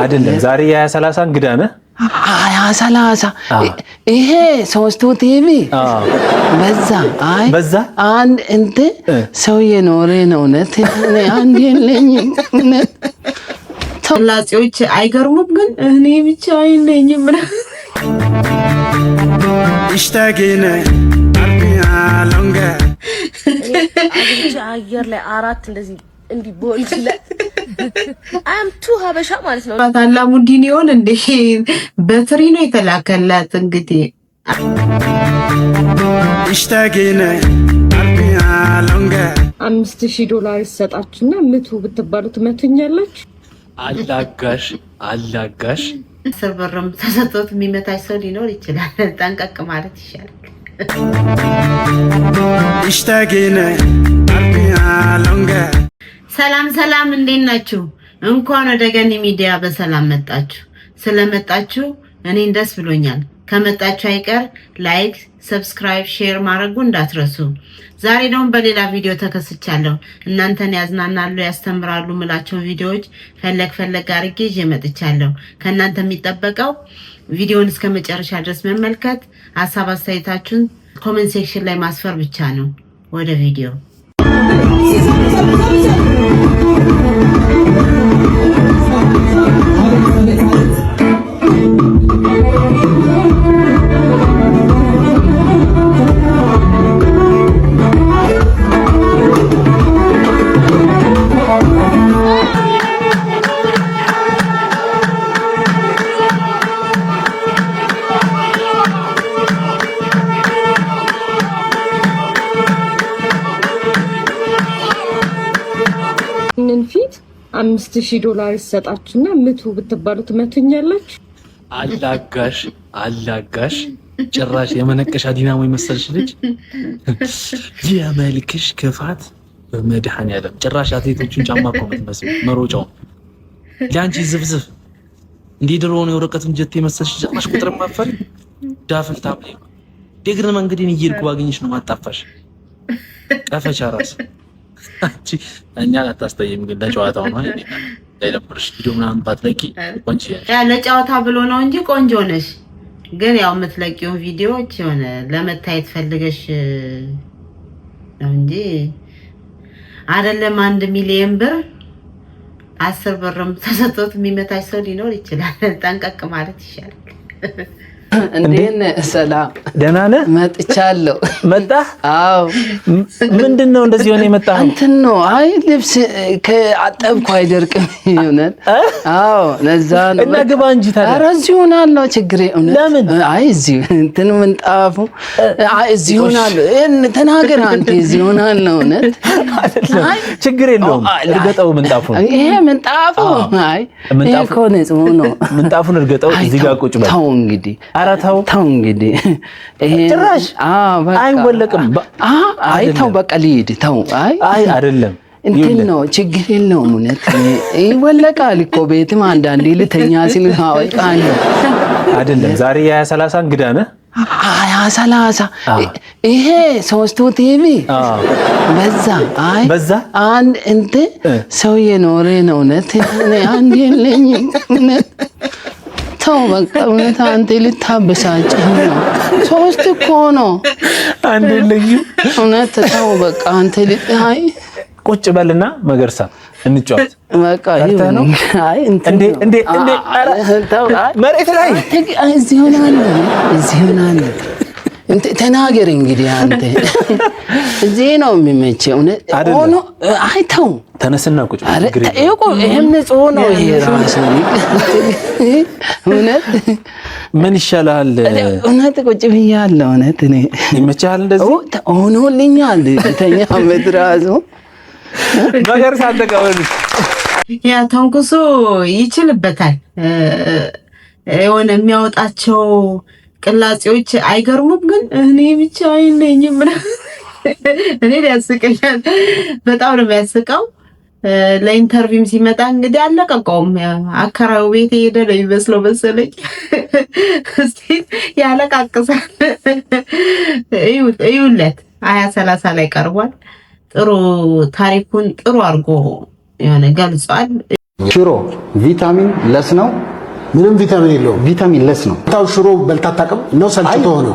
አይደለም ዛሬ ያ30 እንግዳ ነህ? ያ30 ይሄ 3 ቲቪ በዛ አንድ እንት ሰው የኖረ ነው ነት አንድ የለኝም ነት ተላጽዮች አይገርሙም ግን እኔ ብቻ አይለኝም ይሽታገነ አልቢያ ሎንጋ አየር ላይ አራት እንደዚህ እንዲ ቦልለ አም ቱ ሀበሻ ማለት ነው። ታላሙ ዲኒዮን እንደ በትሪ ነው የተላከላት እንግዲህ ይሽታገነ አልቢያ ሎንጋ $5000 ይሰጣችሁና ምቱ ብትባሉ ትመቱኛላችሁ። አላጋሽ ስብርም ተሰጥቶት የሚመታች ሰው ሊኖር ይችላል። ጠንቀቅ ማለት ይሻላል። ይሽታገነ አልቢያ ሎንጋ ሰላም እንዴት ናችሁ? እንኳን ወደ ገኒ ሚዲያ በሰላም መጣችሁ። ስለመጣችሁ እኔን ደስ ብሎኛል። ከመጣችሁ አይቀር ላይክ፣ ሰብስክራይብ፣ ሼር ማድረጉ እንዳትረሱ። ዛሬ ደግሞ በሌላ ቪዲዮ ተከስቻለሁ። እናንተን ያዝናናሉ፣ ያስተምራሉ ምላቸው ቪዲዮዎች ፈለግ አድርጌ ይዤ መጥቻለሁ። ከእናንተ የሚጠበቀው ቪዲዮውን እስከ መጨረሻ ድረስ መመልከት፣ ሀሳብ አስተያየታችሁን ኮሜንት ሴክሽን ላይ ማስፈር ብቻ ነው። ወደ ቪዲዮ ፊት $5000 ይሰጣችሁና ምቱ ብትባሉ ትመቱኛላችሁ። አላጋሽ ጭራሽ የመነቀሻ ዲናሞ የመሰልሽ ልጅ የመልክሽ ክፋት በመድኃኒዓለም ጭራሽ አትሌቶቹን ጫማ እኮ የምትመስል መሮጫው ለአንቺ ዝብዝብ እንደ ድሮ ነው የወረቀቱን ጀት የመሰልሽ ጭራሽ ቁጥር ማፈር ዳፍን ታምጪ ደግነ መንገዴን እየሄድኩ ባገኝሽ ነው ማጣፋሽ ቀፈቻ ራስ አንቺ እኛ አታስተይም ግን ለጨዋታው ነው አይደል? ለለምርሽ ቪዲዮ ምናምን ባትለቂ ቆንጆ ያ ለጨዋታ ብሎ ነው እንጂ ቆንጆ ነሽ። ግን ያው የምትለቂው ቪዲዮዎች የሆነ ለመታየት ፈልገሽ ነው እንጂ አይደለም። 1 ሚሊዮን ብር 10 ብርም ተሰጥቶት የሚመታሽ ሰው ሊኖር ይችላል። ጠንቀቅ ማለት ይሻላል። እንዴት ሰላም ደህና ነህ? መጥቻለሁ። መጣህ? አዎ። ምንድነው እንደዚህ ሆነ የመጣኸው? እንትን ነው። አይ ልብስ ከአጠብኩ አይደርቅም ይሆናል። አዎ ለዛ ነው። እና ግባ እንጂ ታዲያ። ኧረ እዚህ ሆናለሁ። ችግር የለም። ለምን? አይ እዚህ እንትን ምንጣፉ አይ እዚህ ሆናለሁ። ተናገር አንተ። እዚህ ሆናለሁ። እውነት ችግር የለውም። እርገጠው ምንጣፉን። ይሄ ምንጣፉ አይ ይሄ እኮ ንጹህ ነው። ምንጣፉን እርገጠው። እዚህ ጋር ቁጭ በል። ተው እንግዲህ አራታው ተው እንግዲህ ይሄ ጭራሽ በቃ አይወለቅም። አይ ተው በቃ ልሂድ። ተው አይ አይደለም እንትን ነው ችግር የለውም። እውነት ይወለቃል እኮ ቤትም አንዳንዴ ልተኛ ሲል አወጣለሁ። አይደለም ዛሬ ያ30 እንግዳ ነህ? 30 ይሄ 3 ቲቪ በዛ አንድ እንት ሰው የኖረ ነው ነት አንድ የለኝም ነት ተው በቃ እውነት አንተ ልታበሳጭኝ ነው። 3 እኮ ነው አንድ የለኝም እውነት ተው በቃ አንተ አይ ቁጭ በልና መገርሳ እንጫወት በቃ ነው። አይ እንዴ መሬት ላይ እዚህ ሆናለሁ እንት ተናገር እንግዲህ አንተ እዚህ ነው የሚመቸው ሆኖ አይ ተው ተነስና ቁጭ በል። ይሄም ንጹህ ነው። ይሄ ራስ ነው እውነት ምን ይሻላል? እውነት ቁጭ ብያለሁ። እውነት እኔ ይመቻል እንደዚህ ሆኖልኛል። ተኛ መድራዙ ነገር ሳደቀበል ያ ተንኩሶ ይችልበታል። የሆነ የሚያወጣቸው ቅላጼዎች አይገርሙም ግን እኔ ብቻ አይለኝም። እኔ ያስቀኛል። በጣም ነው የሚያስቀው። ለኢንተርቪው ሲመጣ እንግዲህ አለቀቀውም። አከራው ቤት ሄደ ነው የሚመስለው መሰለኝ። እስቲ ያለቃቅሳል። እዩለት 2030 ላይ ቀርቧል። ጥሩ ታሪኩን ጥሩ አድርጎ የሆነ ገልጿል። ሽሮ ቪታሚን ለስ ነው። ምንም ቪታሚን የለውም። ቪታሚን ለስ ነው። ታው ሽሮ በልታ አታውቅም ነው? ሰልችቶ ሆነ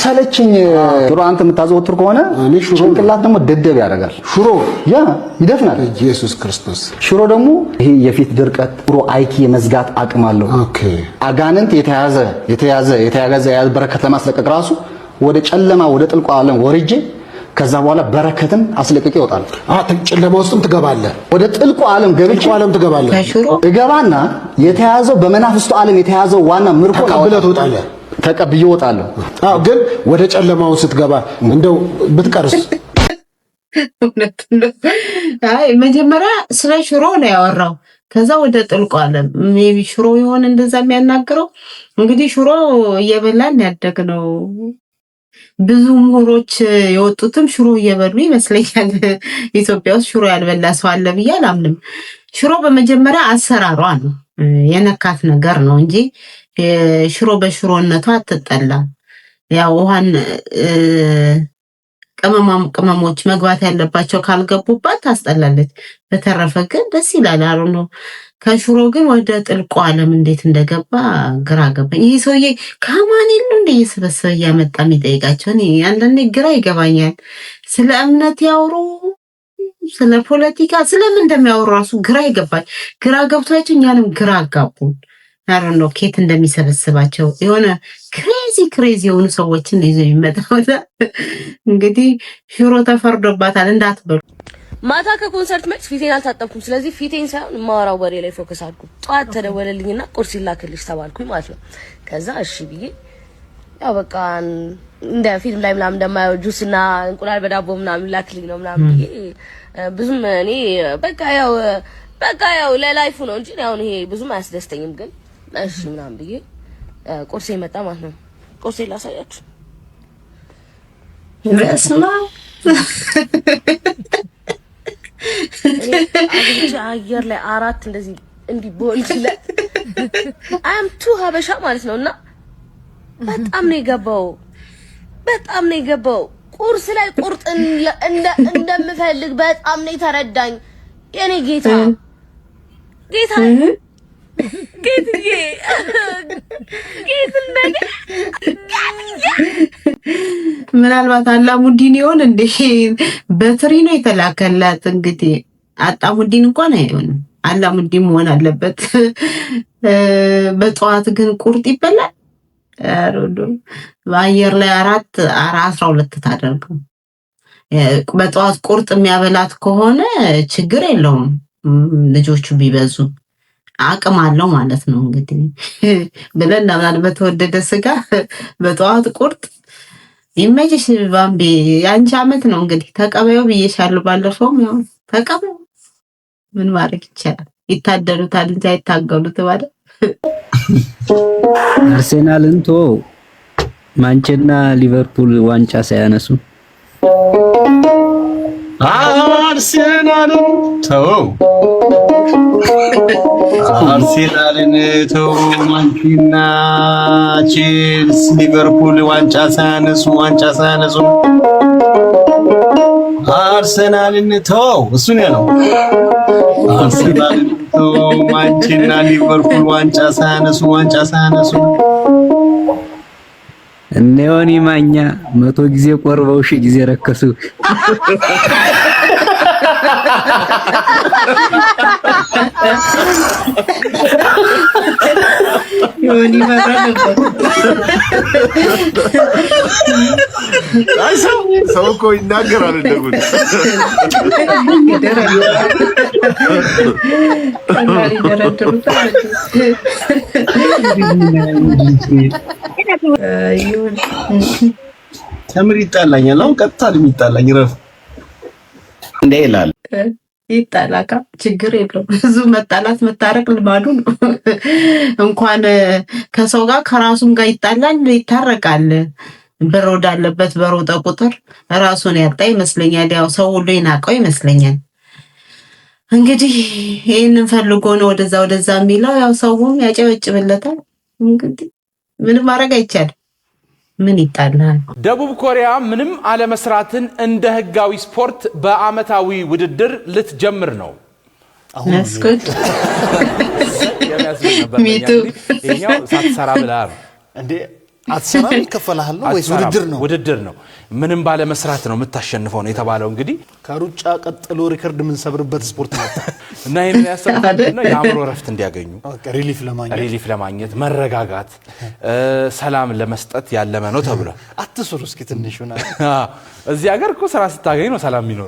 ሰለችኝ። ሽሮ አንተ የምታዘወትር ከሆነ ጭንቅላት ደግሞ ደደብ ያደርጋል። ሽሮ ያ ይደፍናል። ኢየሱስ ክርስቶስ። ሽሮ ደግሞ ይሄ የፊት ድርቀት ሽሮ አይኪ የመዝጋት አቅም አለው። ኦኬ። አጋንንት የተያዘ በረከት ለማስለቀቅ ራሱ ወደ ጨለማ ወደ ጥልቁ ዓለም ወርጄ ከዛ በኋላ በረከትን አስለቅቄ ይወጣል። ጨለማ ውስጥም ትገባለህ። ወደ ጥልቁ ዓለም ገብቼ ትገባለህ። እገባና የተያዘው በመናፍስቱ ዓለም የተያዘው ዋና ምርኮ ትወጣለህ። ተቀብዬ እወጣለሁ። ግን ወደ ጨለማው ስትገባ እንደው ብትቀርስ? አይ መጀመሪያ ስለ ሽሮ ነው ያወራው። ከዛ ወደ ጥልቁ ዓለም ሜቢ ሽሮ ይሆን እንደዛ የሚያናግረው። እንግዲህ ሽሮ እየበላን ያደግነው ብዙ ምሁሮች የወጡትም ሽሮ እየበሉ ይመስለኛል። ኢትዮጵያ ውስጥ ሽሮ ያልበላ ሰው አለ ብዬ አላምንም። ሽሮ በመጀመሪያ አሰራሯ ነው የነካት ነገር ነው እንጂ ሽሮ በሽሮነቷ አትጠላም። ያው ውሃን ቅመሞች መግባት ያለባቸው ካልገቡባት ታስጠላለች። በተረፈ ግን ደስ ይላል። አሩ ነው። ከሽሮ ግን ወደ ጥልቁ ዓለም እንዴት እንደገባ ግራ ገባኝ። ይሄ ሰውዬ ከማን ይሉ እንደ እየሰበሰበ እያመጣ የሚጠይቃቸው እኔ አንዳንዴ ግራ ይገባኛል። ስለ እምነት ያወሩ፣ ስለ ፖለቲካ፣ ስለምን እንደሚያወሩ ራሱ ግራ ይገባኝ። ግራ ገብቷቸው እኛንም ግራ አጋቡን። አሩ ነው ኬት እንደሚሰበስባቸው የሆነ ክሬዚ የሆኑ ሰዎችን ይዞ የሚመጣው። እንግዲህ ሽሮ ተፈርዶባታል እንዳትበሉ። ማታ ከኮንሰርት መልስ ፊቴን አልታጠብኩም። ስለዚህ ፊቴን ሳይሆን ማወራው ወሬ ላይ ፎከስ አድርጉ። ጠዋት ተደወለልኝና ቁርስ ይላክልሽ ተባልኩኝ ማለት ነው። ከዛ እሺ ብዬ ያው በቃ እንደ ፊልም ላይ ምናምን እንደማየው ጁስና እንቁላል በዳቦ ምናምን ላክልኝ ነው ምናምን ብዬ ብዙም እኔ በቃ ያው ለላይፉ ነው እንጂ አሁን ይሄ ብዙም አያስደስተኝም። ግን እሺ ምናምን ብዬ ቁርሴ መጣ ማለት ነው። ቁርሴ ላሳያችሁ። በስማ አየር ላይ አራት እንደዚህ እንዲህ ቦልት ላይ አም ቱ ሀበሻ ማለት ነውና በጣም ነው የገባው። ቁርስ ላይ ቁርጥ እንደምፈልግ በጣም ነው የተረዳኝ የኔ ጌታ ምናልባት አላሙዲን ይሆን እንዴ? በትሪ ነው የተላከላት። እንግዲህ አጣሙዲን እንኳን አይሆንም፣ አላሙዲን መሆን አለበት። በጠዋት ግን ቁርጥ ይበላል። በአየር ላይ 12 ታደርገው። በጠዋት ቁርጥ የሚያበላት ከሆነ ችግር የለውም። ልጆቹ ቢበዙ አቅም አለው ማለት ነው። እንግዲህ ብለን እናምናለን። በተወደደ ስጋ በጠዋት ቁርጥ ይመችሽ ባምቢ። የአንቺ ዓመት ነው እንግዲህ ተቀበዩ ብዬሻለሁ። ባለፈውም ያው ተቀበዩ። ምን ማድረግ ይቻላል? ይታደሉታል እንጂ አይታገሉት ማለት። አርሴናልን ቶ ማንቸና ሊቨርፑል ዋንጫ ሳያነሱ አርሴናልን ተው ማንቺና ቼልሲ ሊቨርፑል ዋንጫ ሳያነሱ አርሴናልን ተው እሱን ያለው አርሴናልን ተው ማንቺና ሊቨርፑል ዋንጫ ሳያነሱ እነ ዮኒ ማኛ 100 ጊዜ ቆርበው 1000 ጊዜ ረከሱ። ዮኒ ማኛ ሰው እኮ ይናገራል እንደጉድ። ተምር ይጣላኛል። አሁን ቀጥታ የሚጣላኝ ረፍ እንዴ ይላል። ይጣላካ ችግር የለውም። ብዙ መጣላት መታረቅ ልማዱ ነው። እንኳን ከሰው ጋር ከራሱም ጋር ይጣላል፣ ይታረቃል። በሮድ አለበት በሮጠ ቁጥር ራሱን ያጣ ይመስለኛል። ያው ሰው ሁሉ ይናቀው ይመስለኛል። እንግዲህ ይሄንን ፈልጎ ነው ወደዛ የሚለው። ያው ሰውም ያጨበጭብለታል። እንግዲህ ምንም ማድረግ አይቻልም። ምን ይጣላል? ደቡብ ኮሪያ ምንም አለመስራትን እንደ ህጋዊ ስፖርት በአመታዊ ውድድር ልትጀምር ነው። መስኩት ሚቱ ይሄኛው ሳትሰራ ብላ ነው እንዴ አትሰራም ይከፈላል ነው ወይስ ውድድር ነው ምንም ባለ መስራት ነው የምታሸንፈው ነው የተባለው እንግዲህ ከሩጫ ቀጥሎ ሪከርድ ምን ሰብርበት ስፖርት ነው እና ይሄን ያሰብኩትና የአእምሮ ረፍት እንዲያገኙ ሪሊፍ ለማግኘት መረጋጋት ሰላም ለመስጠት ያለመ ነው ተብሎ አትስሩ እስኪ ትንሽና እዚህ ሀገር እኮ ስራ ስታገኝ ነው ሰላም የሚኖር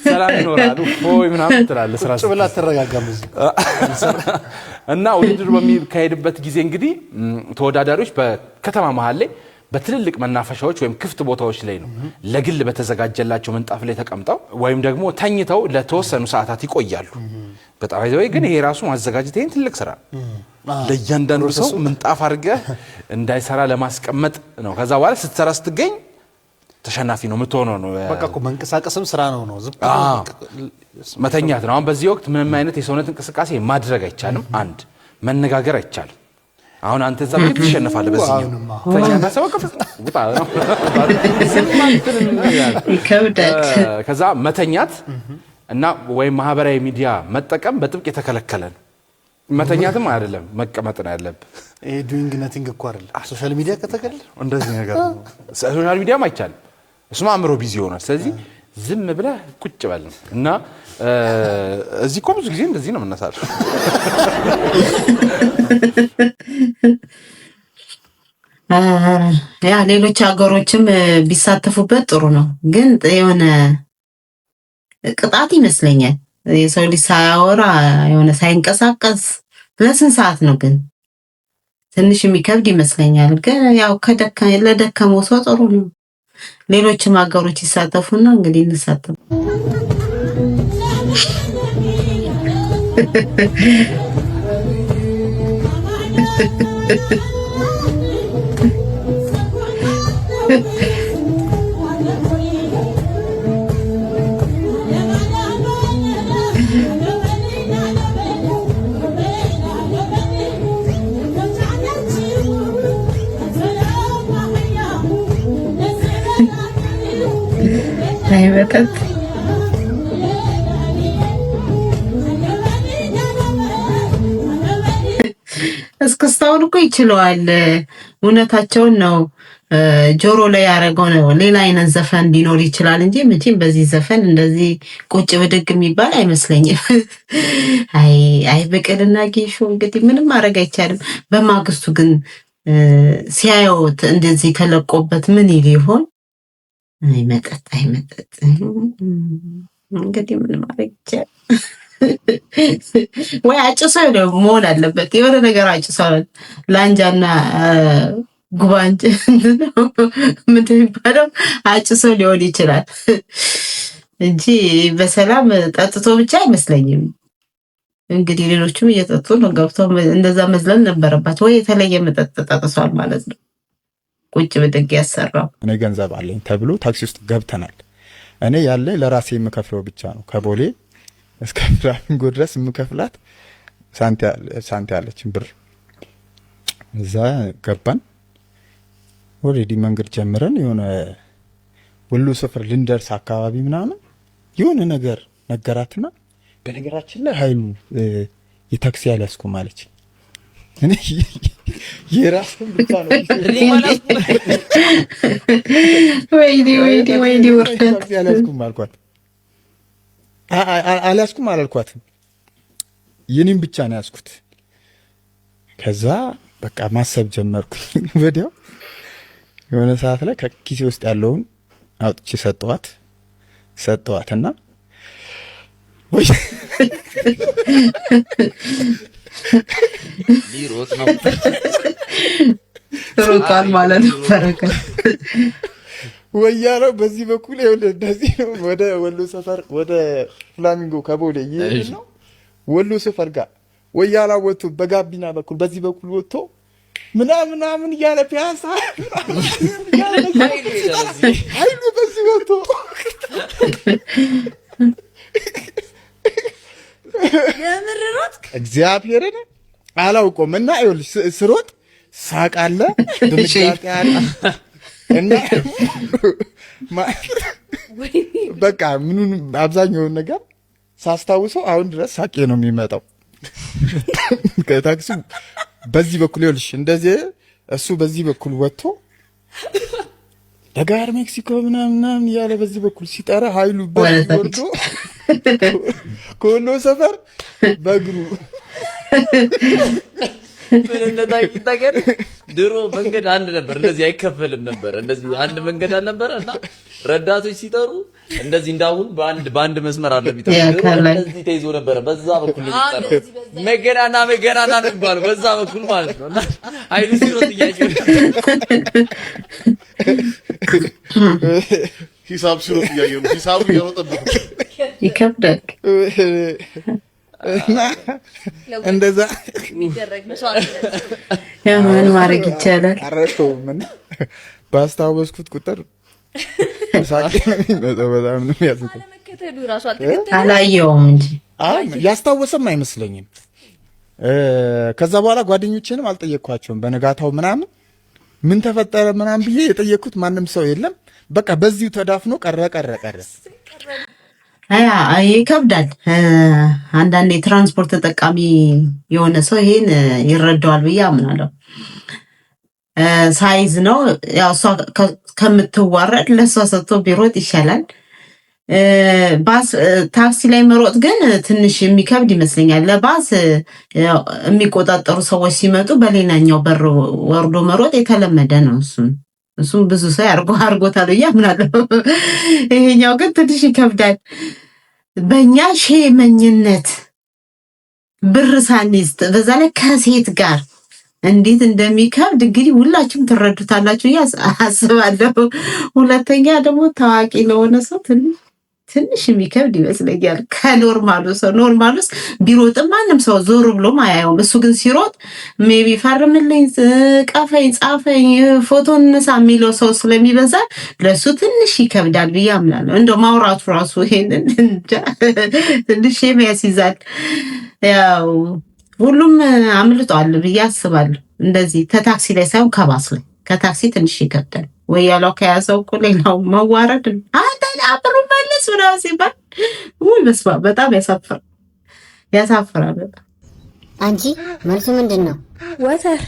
ሰላም ይኖራል ወይ ምናምን ትላለህ ስራ ብላ ተረጋጋም እና ውድድር በሚካሄድበት ጊዜ እንግዲህ ተወዳዳሪዎች በከተማ መሃል ላይ በትልልቅ መናፈሻዎች ወይም ክፍት ቦታዎች ላይ ነው ለግል በተዘጋጀላቸው ምንጣፍ ላይ ተቀምጠው ወይም ደግሞ ተኝተው ለተወሰኑ ሰዓታት ይቆያሉ በጣም አይዘው ግን ይሄ ራሱ ማዘጋጀት ይሄን ትልቅ ስራ ለእያንዳንዱ ሰው ምንጣፍ አድርገህ እንዳይሰራ ለማስቀመጥ ነው ከዛ በኋላ ስትሰራ ስትገኝ ተሸናፊ ነው የምትሆነው ነው በቃ እኮ መንቀሳቀስም ስራ ነው መተኛት ነው አሁን በዚህ ወቅት ምንም አይነት የሰውነት እንቅስቃሴ ማድረግ አይቻልም አንድ መነጋገር አይቻልም አሁን አንተ ዛሬ ትሸነፋለህ በዚህኛው ተኛና ሰው ወጣ ነው ከዛ መተኛት እና ወይ ማህበራዊ ሚዲያ መጠቀም በጥብቅ የተከለከለ ነው መተኛትም አይደለም መቀመጥ ነው ያለብህ ይሄ ዱይንግ ነቲንግ እኮ አይደለም ሶሻል ሚዲያ ከተከለ እንደዚህ ነገር ነው ሶሻል ሚዲያም አይቻልም እሱማ አምሮ ቢዚ ሆኗል ስለዚህ ዝም ብለህ ቁጭ በል እና እዚህ እኮ ብዙ ጊዜ እንደዚህ ነው የምናሳልፍ ያ ሌሎች ሀገሮችም ቢሳተፉበት ጥሩ ነው ግን የሆነ ቅጣት ይመስለኛል የሰው ልጅ ሳያወራ የሆነ ሳይንቀሳቀስ ለስንት ሰዓት ነው ግን ትንሽ የሚከብድ ይመስለኛል ግን ያው ለደከመው ሰው ጥሩ ነው ሌሎችም ሀገሮች ይሳተፉና እንግዲህ እንሳተፉ አይበጣት እስከስታውን እኮ ይችላል እውነታቸውን ነው ጆሮ ላይ ያረጋው ነው ሌላ አይነት ዘፈን ሊኖር ይችላል እንጂ መቼም በዚህ ዘፈን እንደዚህ ቁጭ ብድግ የሚባል አይመስለኝም አይ በቀልና ጌሾ እንግዲህ ምንም ማድረግ አይቻልም በማግስቱ ግን ሲያዩት እንደዚህ ተለቆበት ምን ይሆን አይመጣት እንግዲህ ምን ማድረግ ይቻላል ወይ አጭሰው ነው መሆን አለበት የሆነ ነገር አጭሰው ላንጃና ጉባንጭ ምን ይባላል አጭሰው ሊሆን ይችላል እንጂ በሰላም ጠጥቶ ብቻ አይመስለኝም እንግዲህ ሌሎችም እየጠጡ ነው ገብተው እንደዛ መዝለል ነበረባቸው ወይ የተለየ መጠጥ ጠጥቷል ማለት ነው ቁጭ ብድግ ያሰራው እኔ ገንዘብ አለኝ ተብሎ ታክሲ ውስጥ ገብተናል እኔ ያለ ለራሴ የምከፍለው ብቻ ነው ከቦሌ እስከ ፍላሚንጎ ድረስ የምከፍላት ሳንቲ ያለችን ብር እዛ ገባን ኦሬዲ መንገድ ጀምረን የሆነ ወሎ ሰፈር ልንደርስ አካባቢ ምናምን የሆነ ነገር ነገራትና በነገራችን ላይ ኃይሉ የታክሲ ያላስኩም አለች እኔ የራስን ብቻ ነው ወይዲ ወርደት ያላስኩም አልኳት አላስኩም አላልኳትም የኔን ብቻ ነው ያስኩት ከዛ በቃ ማሰብ ጀመርኩ ወዲያው የሆነ ሰዓት ላይ ከኪሴ ውስጥ ያለውን አውጥቼ ሰጠዋትና ወይ ሊሮጥ ነው ሮጣል ማለት ነው ፈረከ ወያለው በዚህ በኩል ይኸውልህ እንደዚህ ነው ወደ ወሎ ሰፈር ወደ ፍላሚንጎ ከቦሌ ይሄድ ነው ወሎ ሰፈር ጋር ወያላ ወጥቶ በጋቢና በኩል በዚህ በኩል ወጥቶ ምናምን ያለ ፒያሳ ኃይሉ በዚህ ወጥቶ የምርሮት እግዚአብሔርን አላውቀውም እና ይኸውልሽ ስሮጥ ሳቃለ ድንጋጤ አለ እና በቃ ምኑን አብዛኛውን ነገር ሳስታውሰው አሁን ድረስ ሳቄ ነው የሚመጣው። ከታክሲ በዚህ በኩል ይኸውልሽ እንደዚህ እሱ በዚህ በኩል ወጥቶ ደጋር ሜክሲኮ ምናምን እያለ በዚህ በኩል ሲጠራ ኃይሉ ወርዶ ኮሎ ሰፈር በእግሩ እንደታቂታገር ድሮ መንገድ አንድ ነበር፣ እንደዚህ አይከፈልም ነበር። እንደዚህ አንድ መንገድ አልነበረ እና ረዳቶች ሲጠሩ እንደዚህ እንዳሁን በአንድ መስመር አለ ቢጠሩ እንደዚህ ተይዞ ነበር። በዛ በኩል ይጠራ መገናና ነው የሚባለው በዛ በኩል ማለት ነው። እና ኃይሉ ሲሮጥ እያየሁ ሂሳብ ሲሮጥ እያየሁ ነው። ሂሳቡ እየሮጠበት ይከብዳል። እንደዛ የሚደረግ መስዋዕት ምን ማድረግ ይቻላል? አረፈው ምን ባስታወስኩት ቁጥር ሳቂ ነው። በጣም ነው የሚያስቀው። አለመከተሉ ራሱ አልተከተለ አላየውም እንጂ ያስታወሰም አይመስለኝም። ከዛ በኋላ ጓደኞቼንም አልጠየቅኳቸውም። በነጋታው ምናምን ምን ተፈጠረ ምናምን ብዬ የጠየቅኩት ማንም ሰው የለም። በቃ በዚሁ ተዳፍኖ ቀረ። ይከብዳል። አንዳንድ የትራንስፖርት ተጠቃሚ የሆነ ሰው ይሄን ይረዳዋል ብዬ አምናለሁ። ሳይዝ ነው ያው እሷ ከምትዋረድ ለእሷ ሰጥቶ ቢሮጥ ይሻላል። ባስ ታክሲ ላይ መሮጥ ግን ትንሽ የሚከብድ ይመስለኛል። ለባስ የሚቆጣጠሩ ሰዎች ሲመጡ በሌላኛው በር ወርዶ መሮጥ የተለመደ ነው። እሱም ብዙ ሰው አርጎታል ብዬ አምናለሁ። ይሄኛው ግን ትንሽ ይከብዳል። በእኛ ሼመኝነት ብር ሳንይዝ በዛ ላይ ከሴት ጋር እንዴት እንደሚከብድ እንግዲህ ሁላችሁም ትረዱታላችሁ ብዬ አስባለሁ። ሁለተኛ ደግሞ ታዋቂ ለሆነ ሰው ትንሽ የሚከብድ ይመስለኛል ከኖርማሉ ሰው። ኖርማሉስ ቢሮጥም ማንም ሰው ዞር ብሎም አያየውም። እሱ ግን ሲሮጥ ሜቢ ፈርምልኝ፣ ቀፈኝ፣ ጻፈኝ፣ ፎቶ እንሳ የሚለው ሰው ስለሚበዛ ለሱ ትንሽ ይከብዳል ብዬ አምናለሁ። እንደው ማውራቱ ራሱ ይሄንን ትንሽ ያስይዛል። ያው ሁሉም አምልጧል ብዬ አስባለሁ። እንደዚህ ከታክሲ ላይ ሳይሆን ከባስ ላይ ከታክሲ ትንሽ ይከብዳል። ወይ ያለው ከያዘው እኮ ሌላው መዋረድ አንተ አብሩ መልስ ምናምን ሲባል ወይ በስመ አብ በጣም ያሳፍራል። በጣም አንቺ መልሱ ምንድን ነው? ወተር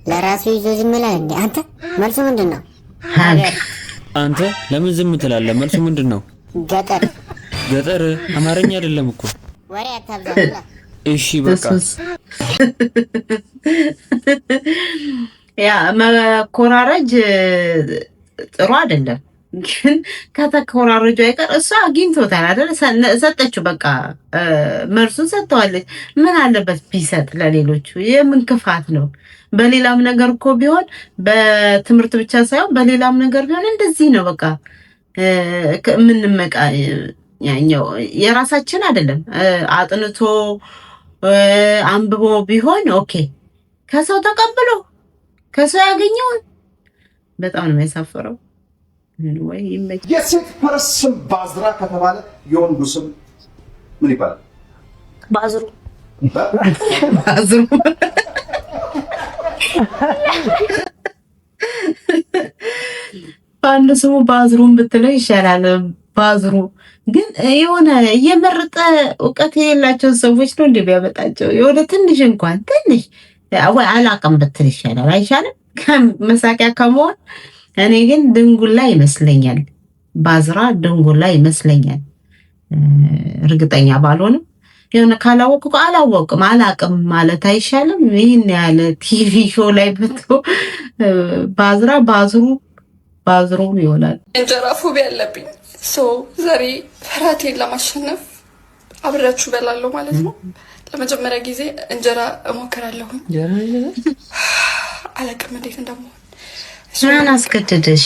ለራሱ ይዞ ዝም ይላል እንዴ? አንተ መልሱ ምንድን ነው? አንተ ለምን ዝም ትላለህ? መልሱ ምንድን ነው? ገጠር አማርኛ አይደለም እኮ ወሬ አታብዛላ። እሺ በቃ ያ መኮራረጅ ጥሩ አይደለም፣ ግን ከተኮራረጁ አይቀር እሷ አግኝቶታል አይደል? ሰጠችው፣ በቃ መልሱን ሰጥተዋለች። ምን አለበት ቢሰጥ ለሌሎቹ? የምን ክፋት ነው? በሌላም ነገር እኮ ቢሆን በትምህርት ብቻ ሳይሆን በሌላም ነገር ቢሆን እንደዚህ ነው። በቃ ምንመቃ ያኛው የራሳችን አይደለም። አጥንቶ አንብቦ ቢሆን ኦኬ፣ ከሰው ተቀብሎ ከሰው ያገኘውን በጣም ነው የሚያሳፍረው። ወይ የሴት ፈረስ ስም ባዝራ ከተባለ የወንዱ ስም ምን ይባላል? ባዝሩ በአንድ ስሙ ባዝሩን ብትለው ይሻላል። ባዝሩ ግን የሆነ እየመረጠ እውቀት የሌላቸውን ሰዎች ነው እንደ ቢያመጣቸው የሆነ ትንሽ እንኳን ትንሽ ወይ አላቅም ብትል ይሻላል አይሻልም? መሳቂያ ከመሆን እኔ ግን ድንጉላ ይመስለኛል። ባዝራ ድንጉላ ይመስለኛል። እርግጠኛ ባልሆንም የሆነ ካላወቅኩ አላቅም ማለት አይሻልም? ይህን ያለ ቲቪ ሾው ላይ መጥቶ ባዝራ ባዝሩ ይሆናል። እንጀራ ፎቢያ አለብኝ። ዛሬ ፍርሃቴን ለማሸነፍ አብሬያችሁ እበላለሁ ማለት ነው። ለመጀመሪያ ጊዜ እንጀራ እሞክራለሁ። አላቅም እንዴት እንደምሆን። ምን አስገደደሽ?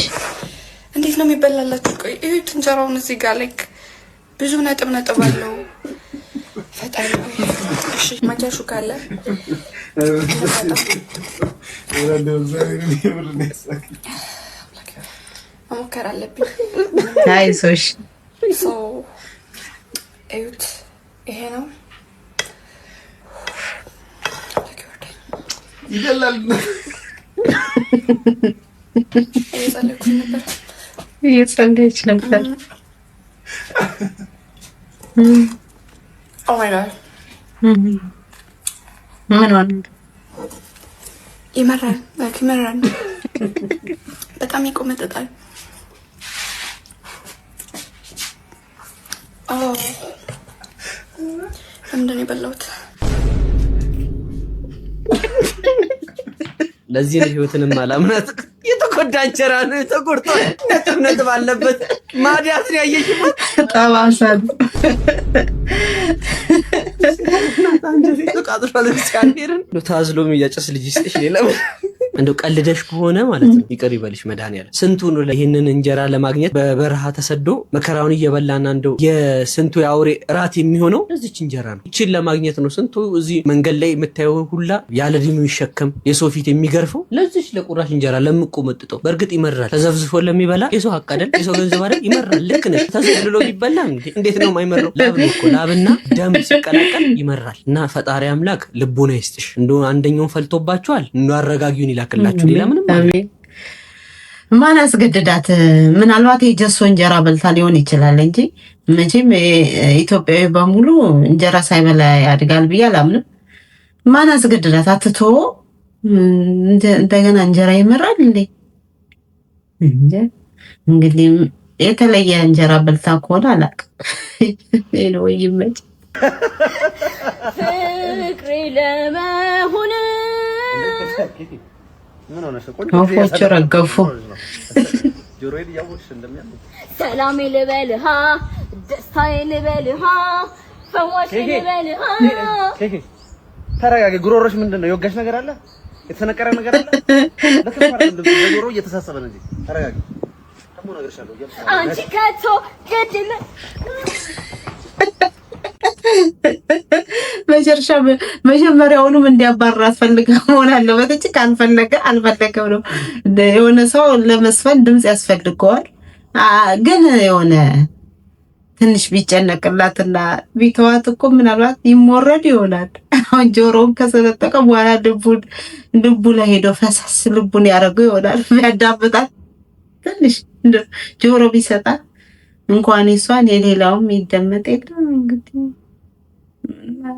እንዴት ነው የሚበላላችሁ? ቆይ እዩት፣ እንጀራውን እዚህ ጋር ላይክ ብዙ ነጥብ አለው። ፈጣሪ እሺ፣ ማጃሹ ካለ መሞከር አለብኝ። አይዞሽ። እዩት፣ ይሄ ነው ይገላል። እየጸለይኩኝ ነበር። እየጸለየች ነበር። Oh my god. ምን ሆነ? ይመራል ይመራል። በጣም ይቆመጥጣል። ምንድን ነው የበላሁት? ለዚህ ነው ህይወትንም አላምናት። የተጎዳ እንጀራ ነው የተቆርጧል። ነጥብ አለበት። ማዲያት ነው ያየሽበት ጠባሳል። ታዝሎም እያጨስ ልጅ ይስጥሽ። ሌላ እንደው ቀልደሽ ከሆነ ማለት ነው ይቅር ይበልሽ መድኃኒዓለም። ስንቱን ይህንን እንጀራ ለማግኘት በበረሃ ተሰዶ መከራውን እየበላና እንደው የስንቱ የአውሬ እራት የሚሆነው ለዚች እንጀራ ነው። ይችን ለማግኘት ነው ስንቱ እዚህ መንገድ ላይ የምታየው ሁላ ያለ እድሜው የሚሸከም የሰው ፊት የሚገርፈው ለዚች ለቁራሽ እንጀራ ለምቆመጥጠው። በእርግጥ ይመራል። ተዘፍዝፎ ለሚበላ የሰው ሀቅ አይደል? የሰው ገንዘብ አይደል? ይመራል። ልክ ነህ። ተዘልሎ ቢበላ እንዴት ነው የማይመራው? ላብ ነው እኮ ላብና ደም ሲቀላቀል ይመራል። እና ፈጣሪ አምላክ ልቦና ይስጥሽ። እንደው አንደኛውን ፈልቶባቸዋል እንዶ አረጋጊውን ይላክላችሁ። ሌላ ምንም ማን አስገድዳት? ምናልባት የጀሶ እንጀራ በልታ ሊሆን ይችላል እንጂ መቼም ኢትዮጵያዊ በሙሉ እንጀራ ሳይበላ ያድጋል ብዬ አላምንም። ማን አስገድዳት? አትቶ እንደገና እንጀራ ይመራል እንዴ? እንግዲህ የተለየ እንጀራ በልታ ከሆነ አላውቅም። ነው ይመጭ ፍቅሬ ለመሆን ወፎች ረገፉ። ሰላም ልበልሃ፣ ደስታዬ ልበልሃ፣ ፈዋሽ ልበልሃ። ተረጋጊ። ጉሮሮሽ ምንድን ነው? የወጋሽ ነገር አለ? የተሰነቀረ ነገር አለ? ለጉሮሮ እየተሳሰበ ነው እንጂ ተረጋጊ። አንቺ ከቶ ገድለ መጀመሪያውንም እንዲያባራት ፈልጋ መሆን አለበት እንጂ ካልፈለገ አልፈለገም ነው። የሆነ ሰው ለመስፈን ድምፅ ያስፈልገዋል። ግን የሆነ ትንሽ ቢጨነቅላትና ቢተዋት እኮ ምናልባት ይሞረድ ይሆናል። አሁን ጆሮውን ከሰነጠቀ በኋላ ልቡ ላይ ሄዶ ፈሳስ ልቡን ያደረገው ይሆናል። ቢያዳምጣት ትንሽ ጆሮ ቢሰጣት እንኳን እሷን የሌላውም ይደመጥ የለም እንግዲህ።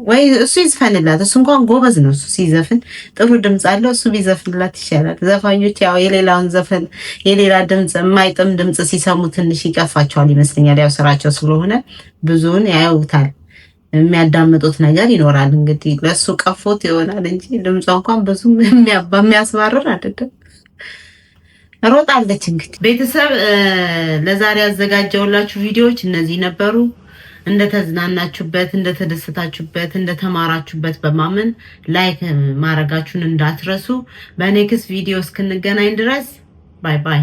ወይ እሱ ይዝፈንላት። እሱ እንኳን ጎበዝ ነው። እሱ ሲዘፍን ጥሩ ድምፅ አለው። እሱ ቢዘፍንላት ይሻላል። ዘፋኞች ያው የሌላውን ዘፈን የሌላ ድምፅ የማይጥም ድምፅ ሲሰሙ ትንሽ ይቀፋቸዋል ይመስለኛል። ያው ስራቸው ስለሆነ ብዙውን ያዩታል። የሚያዳምጡት ነገር ይኖራል። እንግዲህ ለሱ ቀፎት ይሆናል እንጂ ድምጿ እንኳን ብዙም የሚያስባርር አይደለም። ሮጣለች። እንግዲህ ቤተሰብ ለዛሬ ያዘጋጀውላችሁ ቪዲዮዎች እነዚህ ነበሩ። እንደተዝናናችሁበት፣ እንደተደሰታችሁበት፣ እንደተማራችሁበት በማመን ላይክ ማድረጋችሁን እንዳትረሱ። በኔክስት ቪዲዮ እስክንገናኝ ድረስ ባይ ባይ።